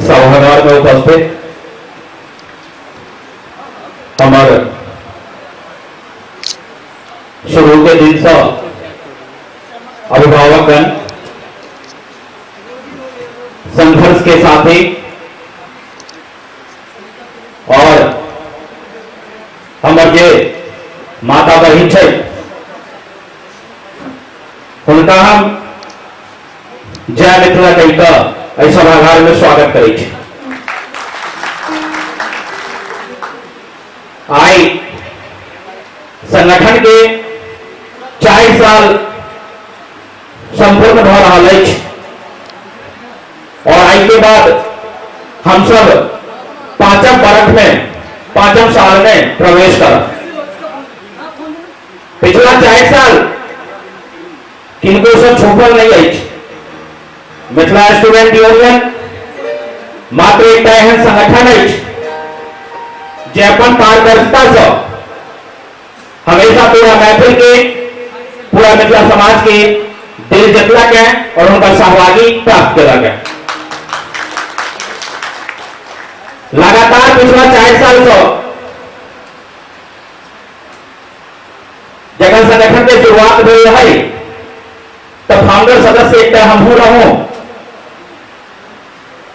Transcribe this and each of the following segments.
सभागार में उपस्थित हमारे शुरू के दिन से अभिभावकगण संघर्ष के साथी और हमारे जे माता बहन है उनका हम जय मिथिला कहकर ऐसा सभागार में स्वागत करे छे। आई संगठन के 4 साल संपूर्ण भ रहा है और आई के बाद हम सब 5म वर्ष में 5म साल में प्रवेश करा। पिछला 4 साल किनको सब छुपल नहीं है। मिथिला स्टूडेंट यूनियन मात्र एक एहन संगठन है जे अपन पारदर्शिता से हमेशा पूरा महफिल के पूरा मिथिला समाज के दिल जीतलक है और उनका सहभागी प्राप्त करा है। लगातार पिछला 4 साल से जगह संगठन के शुरुआत भेल है तब फाउंडर सदस्य एक तरह हम रहूं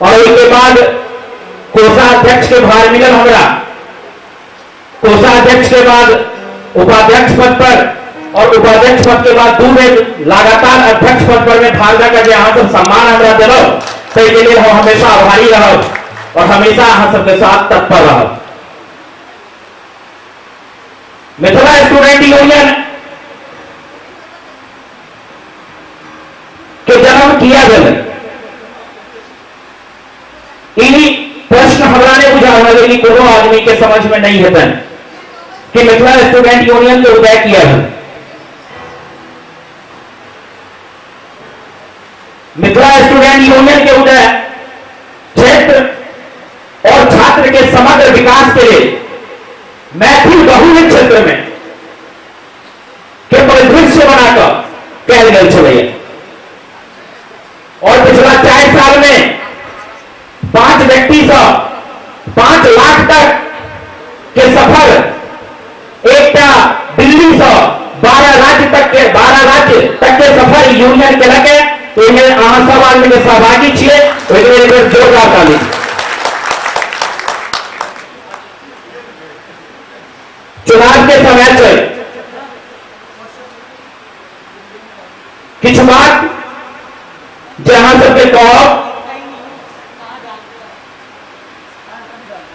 और उसके बाद कोषाध्यक्ष के भार मिलन हमरा। कोषाध्यक्ष के बाद उपाध्यक्ष पद पर और उपाध्यक्ष पद के बाद 2 बेर लगातार अध्यक्ष पद पर में ठाल जाकर जे अहाँ सब सम्मान हमरा दिलो ताहि के लिए हम हमेशा आभारी रहब और हमेशा अहाँ सबके साथ तत्पर रहब। मिथिला स्टूडेंट यूनियन के जन्म किया गया प्रश्न हमरा ने बुझा कि कोनो आदमी के समझ में नहीं है कि मिथिला स्टूडेंट यूनियन के उदय किया है। मिथिला स्टूडेंट यूनियन के उदय क्षेत्र और छात्र के समग्र विकास के लिए मैथिल बहुल क्षेत्र में के परिदृश्य बनाकर कल गल चले और पिछला 4 साल में 5 व्यक्ति से 5 लाख तक के सफर एकटा दिल्ली से 12 राज्य तक के सफर यूनियन के लगे तो इन्हें अहाँ सब आदमी के सहभागी छिए जोरदार ताली। चुनाव के समय से किछु बात जहां सबके कहो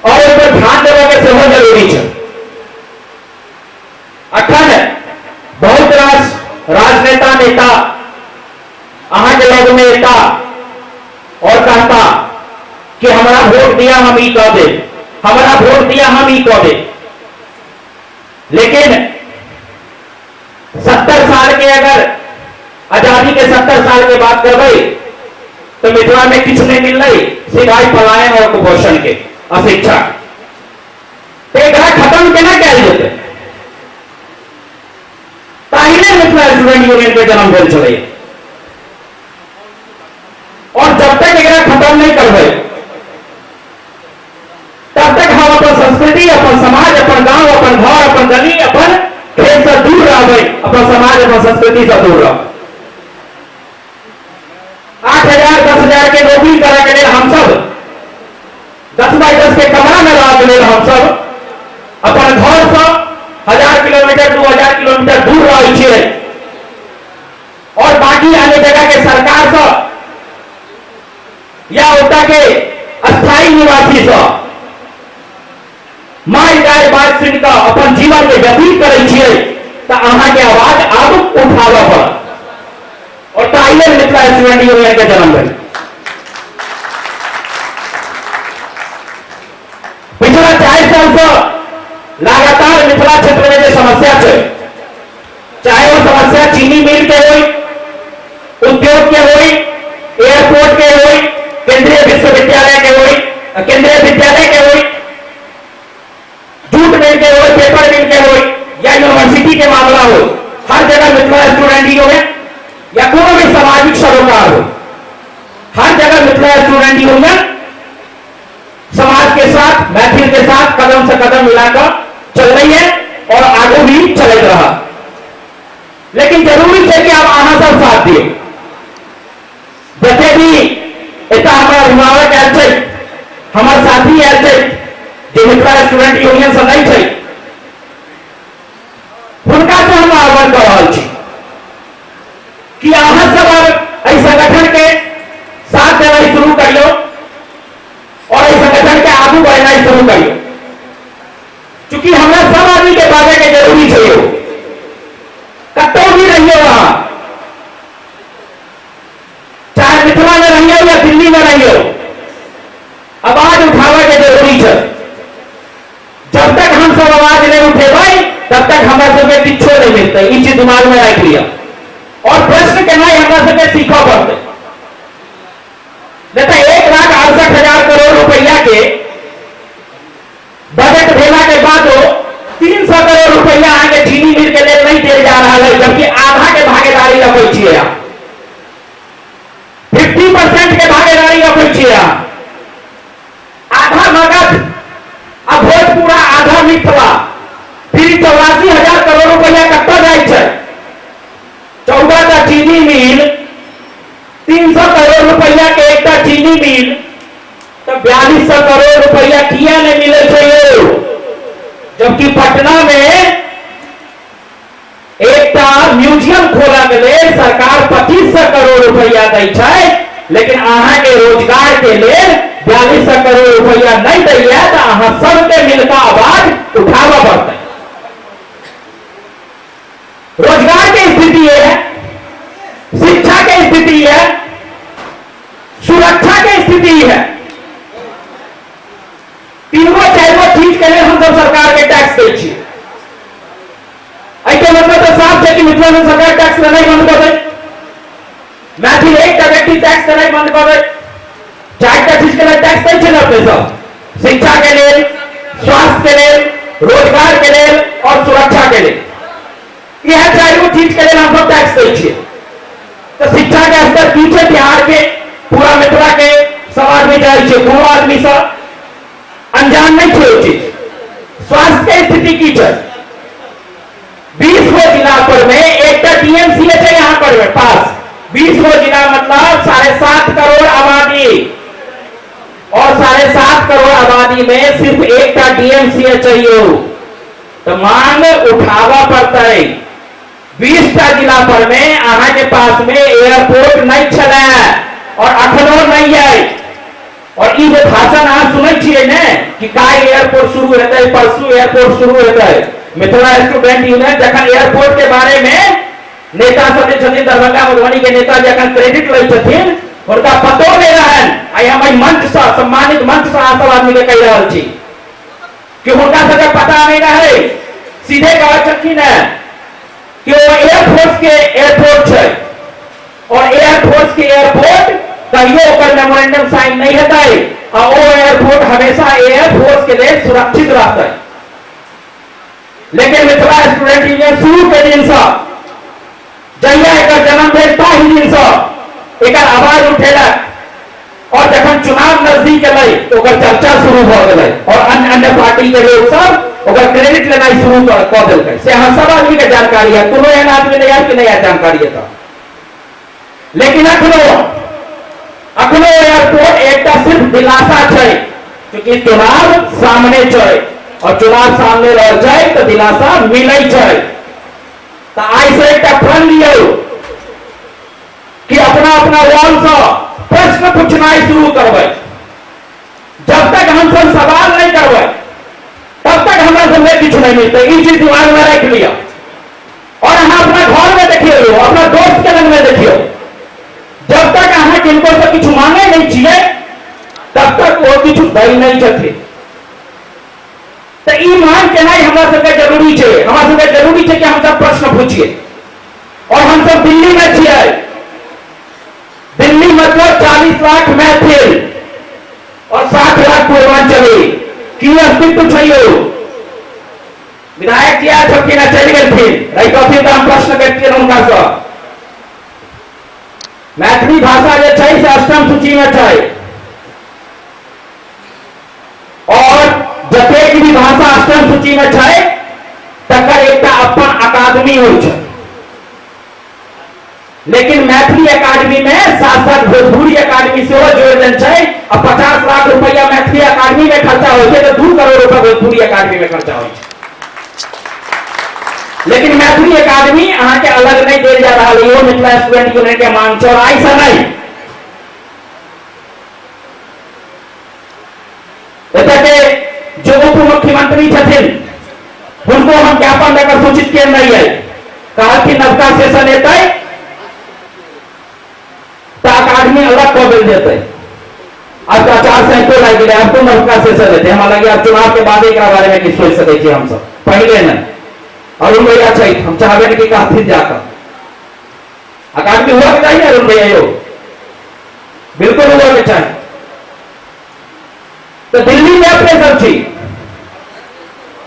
और इस पर ध्यान देने के सेहो जरूरी है। अखन बहुत रास राजनेता नेता अहाँ के लोग में एता और कहता कि हमारा वोट दिया हम ही कह दे, हमारा वोट दिया हम ही कह दे। लेकिन 70 साल के अगर आजादी के 70 साल के बात करबे तो मिथिला में किछु नहीं मिल रही सिवाय पलायन और कुपोषण के अशिक्षा। तो एकरा खत्म केना कैल जेतै? ताहिने मिथिला स्टूडेंट यूनियन के जन्म भेल छलै और जब तक एकरा खत्म नहीं करबै तब तक हम अपन संस्कृति, अपन समाज, अपन गांव, अपन घर, अपन गली, अपन खेत से दूर रहबै, अपन समाज, अपन संस्कृति से दूर रहबै। 8,000 10,000 के नौकरी करे के लिए हम सब 10 बाई 10 के कमरा में रह के लिए हम सब अपन घर से 1000 किलोमीटर 2000 किलोमीटर दूर रही छियै और बाकी अन्य जगह के सरकार से या ओतऽ के अस्थायी निवासी से मार गाय बात सुन कऽ अपन जीवन में व्यतीत करे छियै तो अहाँ के आवाज अब उठाबऽ पड़त और ताहिने मिथिला स्टूडेंट यूनियन के जन्म भेल। पिछला 4 साल से लगातार मिथिला क्षेत्र में जो समस्या है, चाहे वो समस्या चीनी मिल के हो, उद्योग के हो, एयरपोर्ट के हो, केंद्रीय विश्वविद्यालय के हो, केंद्रीय विद्यालय के हो, जूट मिल के हो, पेपर मिल के हो या यूनिवर्सिटी के मामला हो, हर जगह मिथिला स्टूडेंट ही हो या कोई भी सामाजिक सरोकार हो, हर जगह मिथिला स्टूडेंट ही होंगे समाज के साथ, मैथिल के साथ कदम से कदम मिलाकर चल रही है और आगे भी चल रहा। लेकिन जरूरी है कि आप आना सब साथ दिए, जैसे भी इतना हमारा अभिभावक आयल, हमारे साथी आयल जो मिथिला स्टूडेंट यूनियन से नहीं थे, उनका से हम आह्वान कर रहा छी कि अहाँ सब इस संगठन के साथ देना शुरू करियो और इस संगठन के आगू बढ़ना शुरू करियो, क्योंकि हमें सब आदमी के बारे के जरूरी चाहिए। कतो भी रहिए वहां, चाहे मिथिला में रहिए या दिल्ली में रहिए, आवाज उठावे के जरूरी है। जब तक हम सब आवाज नहीं उठेबै तब तक हमारे सबके किच्छो नहीं मिलते, ई चीज दिमाग में रख लिया। और प्रश्न केना हमारे सबके सीखा पड़ते। देखा 1,68,000 करोड़ रुपया के बजट भेला के बाद 300 करोड़ रुपया आगे चीनी मिल के लिए नहीं दिया जा रहा है, जबकि आधा के भागीदारी रखे छिए, 50% के भागीदारी रखे छिए, आधा नगद आ भोजपुरा आधा मिथिला, फिर 84,000 करोड़ रुपया कत जाए 14टा चीनी मिल, 300 करोड़ रुपया के एक चीनी मिल, तो 4200 करोड़ रुपया किया नहीं मिले चाहिए, जबकि पटना में एक म्यूजियम खोला गए सरकार 2500 करोड़ रुपया दै छै, लेकिन अहाँ के रोजगार के लिए 4200 करोड़ रुपया नहीं दैया, तो अहाँ सबके मिलकर आवाज उठावा पड़ता। रोजगार की स्थिति है, शिक्षा की स्थिति है, सुरक्षा की स्थिति है, तीनों चारों चीज के लिए हम सब सरकार के टैक्स दे छी। ऐसे मतलब तो साफ है कि मिथिला में सरकार टैक्स नहीं बंद कर दे, मैथिल एक व्यक्ति टैक्स नहीं बंद कर दे, 4टा चीज के लिए टैक्स नहीं चला पैसा, शिक्षा के लिए, स्वास्थ्य के लिए, रोजगार के लिए और सुरक्षा के लिए, यह चारों चीज के लिए हम सब टैक्स दे छी। तो शिक्षा के स्तर पीछे बिहार के पूरा मिथिला के समाज में जाए छे, कोनो आदमी सब अनजान नहीं छे चीज। स्वास्थ्य की स्थिति की है, 20 गो जिला पर में एक टीएमसीएच है यहाँ पर में पास, 20 गो जिला मतलब 7.5 करोड़ आबादी, और 7.5 करोड़ आबादी में सिर्फ एक डीएमसीएच चाहिए, तो मांग उठावा पड़ता है। 20टा जिला पर में अहाँ के पास में एयरपोर्ट नहीं चला और अखनो नहीं है, और ये भाषण अहाँ सुनै छियै ने कि काल एयरपोर्ट शुरू हेतै, परसू एयरपोर्ट शुरू हेतै। मिथिला स्टूडेंट यूनियन जखन एयरपोर्ट के बारे में नेता सब छथिन, दरभंगा मधुबनी के नेता जखन क्रेडिट लै छथिन, उनका पतो नहीं रहन, आई हम मंच से सम्मानित मंच से सब आदमी के कह रहल छी कि उनका सबके पता नहीं रहे, सीधे कहै छथिन कि वो एयरफोर्स के एयरपोर्ट है, और एयरफोर्स के एयरपोर्ट कहियो ओकर मेमोरेंडम साइन नहीं हेतै, और वो एयरपोर्ट हमेशा एयरफोर्स के लिए सुरक्षित रहता है। लेकिन मिथिला स्टूडेंट यूनियन शुरू के दिन से जहिया एक जन्म भेल ताहि दिन से एक आवाज उठेलक, और जखन चुनाव नजदीक अलै तो ओकर चर्चा शुरू भ गेलै, और अन्य अन्य पार्टी के लोग सब ओकर क्रेडिट लेना शुरू कर देलकै। से हम सब आदमी के जानकारी है, कोनो एहन आदमी नहीं है कि नहीं है जानकारी है। लेकिन अखनो एयरपोर्ट एक सिर्फ दिलासा है, क्योंकि चुनाव सामने है, और चुनाव सामने रह जाए तो दिलासा मिले है। तो आई से एक प्रण लियो कि अपना अपना वॉल से प्रश्न पूछना शुरू करबै। जब तक हम सब सवाल नहीं करबै तब तक हमारे सबके कुछ नहीं मिलते, ये चीज दिमाग में रख लिया। और हम अपना घर में देखिए, अपना दोस्त के लग में देखियो, जब तक अहाँ किनको से कुछ मांगे नहीं चाहिए तब तक वो कुछ दे नहीं छथिन। तो ई मान के नहीं हमरा सबके जरूरी है, हमरा सबके जरूरी है कि हम सब प्रश्न पूछिए। और हम सब दिल्ली में छिए, दिल्ली मतलब 40 लाख मैथिल और 60 लाख पूर्वांचली की अस्तित्व चाहिए। विधायक जी आज छथिन चल गए थे, रही कथी हम प्रश्न करते उनका सब मैथिली भाषा जो है से अष्टम सूची में है और जतेक भी भाषा अष्टम सूची में है तकर एक अपन अकादमी हो, लेकिन मैथिली अकादमी में साथ साथ भोजपुरी अकादमी से जोड़ देन है और 50 लाख रुपया मैथिली अकादमी में खर्चा हो तो 2 करोड़ रुपया भोजपुरी अकादमी में खर्चा हो, लेकिन मैथिली अकादमी अहाँ के अलग नहीं दे जा रहा है। मिथिला स्टूडेंट यूनियन के मांग छै और आई से नहीं के जो उप मुख्यमंत्री छथिन उनको हम ज्ञापन देकर सूचित किए नहीं है, कहा कि नवका सेशन एतै तो अकादमी अलग कऽ देल जेतै। अब आचार संहिता लग गए, अब तो नवका सेशन एतै, हमरा लगे अब चुनाव के बाद एक बारे में किछु सोच सकै छी हम सब, पहले नहीं। और अरुण भैया छै हम चाहबे कि कहा फिर जाकर अकादमी हुआ के चाहिए, अरुण भैया यो बिल्कुल हुआ के चाहिए। तो दिल्ली में अपने सब चीज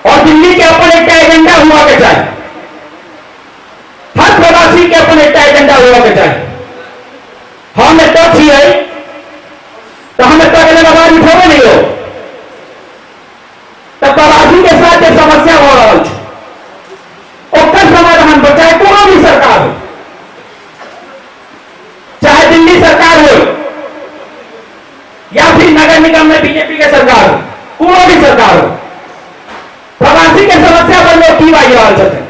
और दिल्ली के अपन एक एजेंडा हुआ के चाहिए, हर प्रवासी के अपन एक एजेंडा हुआ के चाहिए। हम तो छिए तो हम तो अगले बार उठेबे नहीं हो, तो प्रवासी के साथ जो समस्या हो रहा है ओकर समाधान पर चाहे कोनो भी सरकार हो, चाहे दिल्ली सरकार हो या फिर नगर निगम में बीजेपी के सरकार हो, कोनो भी सरकार हो, प्रवासी के समस्या पर लोग की बाजी रहा है।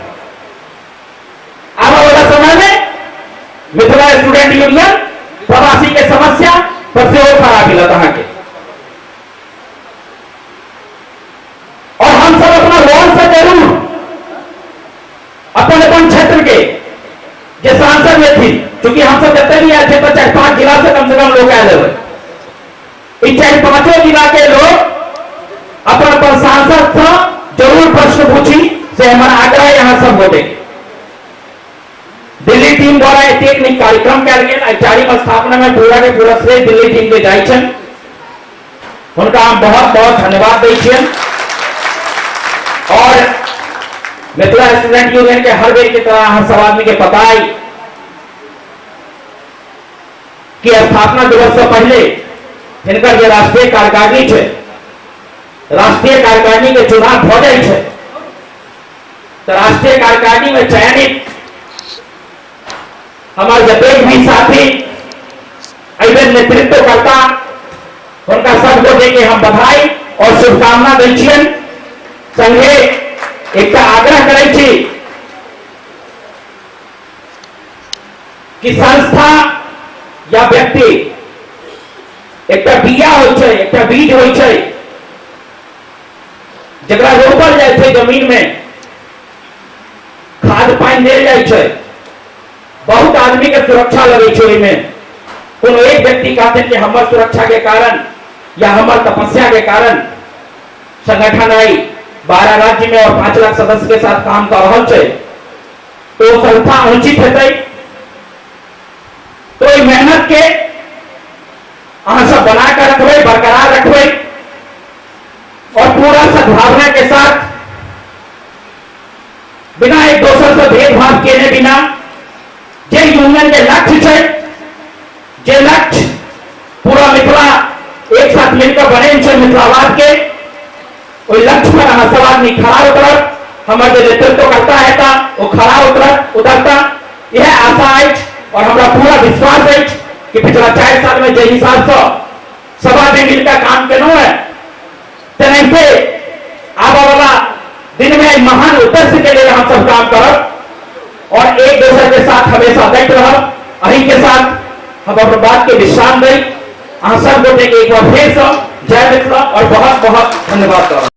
आने वाला समय में मिथिला स्टूडेंट यूनियन प्रवासी के समस्या पर से और खड़ा मिला तहाँ के, और हम सब अपना रोल से जरूर अपन अपन क्षेत्र के जो सांसद में थी, क्योंकि हम सब जितने भी आए थे तो 4-5 जिला से कम लोग आए हुए, इन 4-5 जिला के लोग अपन अपन सांसद से जरूर प्रश्न पूछी से हमारा आग्रह यहाँ सब होते। दिल्ली टीम द्वारा एक कार्यक्रम कल गया, 4वीं स्थापना में पूरा के पूरा श्रेय दिल्ली टीम के जाय छन, उनका हम बहुत बहुत धन्यवाद दै छियन। और मिथिला स्टूडेंट यूनियन के हर बेर की तरह सब आदमी के पता है कि स्थापना दिवस से पहले जिनका जो राष्ट्रीय कार्यकारिणी है, राष्ट्रीय कार्यकारिणी के चुनाव हो जाए है, तो राष्ट्रीय कार्यकारिणी में चयनित हमारे जतेक भी साथी अइबेर नेतृत्व करता उनका सबको देके हम बधाई और शुभकामना दै छियन। संगे एक आग्रह करै छी कि संस्था या व्यक्ति एक बिया हो छै, एक बीज हो छै, जकरा रोपल जाय छै जमीन में, खाद पानी देल जाय छै, बहुत आदमी के सुरक्षा लगे छै में, कोनो एक व्यक्ति कहते कि हमर सुरक्षा के कारण या हमर तपस्या के कारण संगठन आई 12 राज्य में और 5 लाख सदस्य के साथ काम कर रहा है, तो संस्था अनुचित है। तो ये मेहनत के अहाँ सब बनाकर रखबे, बरकरार रखबे और पूरा सद्भावना के साथ बिना एक दूसरे से भेदभाव किए बिना जे यूनियन के लक्ष्य है, जे लक्ष्य पूरा मिथिला एक साथ मिलकर बने मिथिलावाद के, वही लक्ष्य पर हम सब आदमी खड़ा उतर, हमारे जो नेतृत्व करता है था वो खड़ा उतरता, यह आशा है और हमारा पूरा विश्वास है कि पिछला 4 साल में जो हिसाब से सब आदमी मिलकर काम करना है, तेनाहिते आने वाला दिन में महान उद्देश्य के लिए हम सब काम करब और एक दूसरे के साथ हमेशा डट रहब। अही के साथ हम अपने बात के विश्राम दें। अहाँ सब गोटे के एक बार फिर से जय मिथिला और बहुत बहुत धन्यवाद।